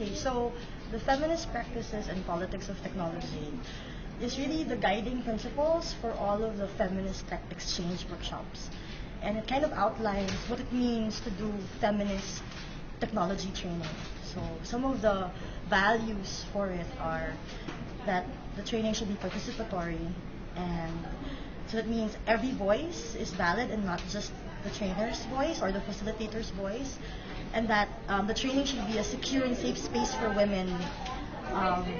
Okay, so the Feminist Practices and Politics of Technology is really the guiding principles for all of the feminist tech exchange workshops. And it kind of outlines what it means to do feminist technology training. So some of the values for it are that the training should be participatory, and so that means every voice is valid and not just the trainer's voice or the facilitator's voice, and that the training should be a secure and safe space for women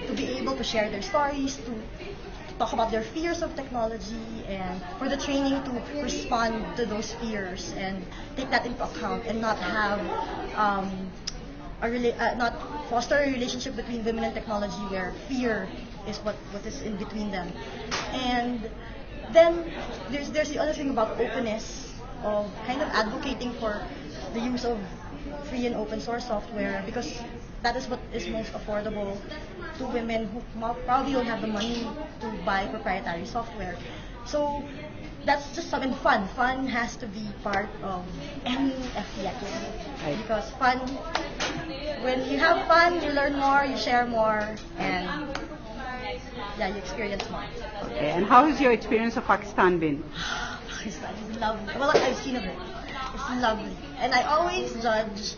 to be able to share their stories, to talk about their fears of technology, and for the training to respond to those fears and take that into account and not have not foster a relationship between women and technology where fear is what is in between them. And then there's the other thing about openness, of kind of advocating for the use of free and open source software, because that is what is most affordable to women who probably don't have the money to buy proprietary software. So that's just something fun. Fun has to be part of any FTX, right? Because fun, when you have fun, you learn more, you share more, and yeah, you experience more. Okay, and how has your experience of Pakistan been? Pakistan is lovely. Well, I've seen of it. It's lovely. And I always judge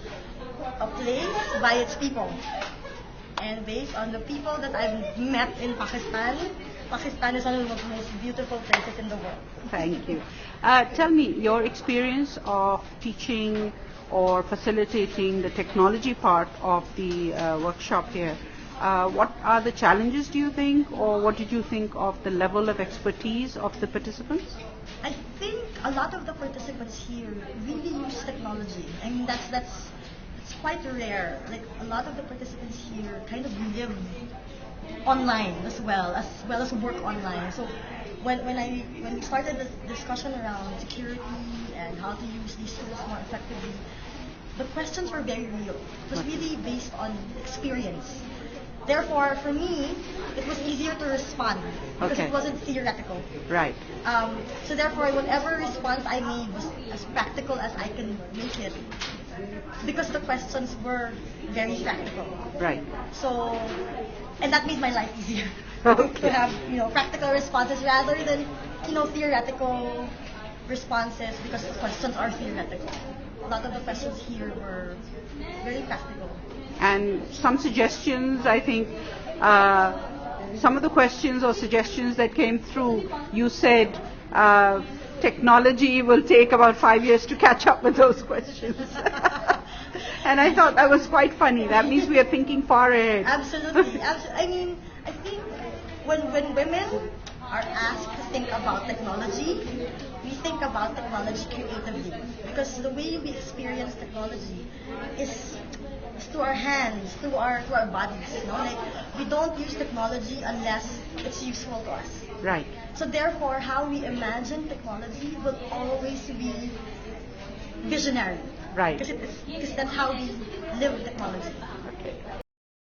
a place by its people. And based on the people that I've met in Pakistan, Pakistan is one of the most beautiful places in the world. Thank you. Tell me your experience of teaching or facilitating the technology part of the workshop here. What are the challenges, do you think, or what did you think of the level of expertise of the participants? I think a lot of the participants here really use technology. I mean, that's quite rare. Like, a lot of the participants here kind of live online as well as work online. So when we started the discussion around security and how to use these tools more effectively, the questions were very real. It was really based on experience. Therefore, for me, it was easier to respond because it wasn't theoretical. Right. So therefore, whatever response I made was as practical as I can make it, because the questions were very practical. Right. So, and that made my life easier. Okay. To have, practical responses rather than, theoretical responses, because the questions are theoretical. A lot of the questions here were very practical. And some suggestions, I think, some of the questions or suggestions that came through, you said technology will take about 5 years to catch up with those questions. And I thought that was quite funny. That means we are thinking far ahead. Absolutely. I mean, I think when women are asked to think about technology, we think about technology creatively, because the way we experience technology is through our hands, through our bodies. Like, we don't use technology unless it's useful to us. Right. So therefore, how we imagine technology will always be visionary. Right. Because that's how we live technology. Okay.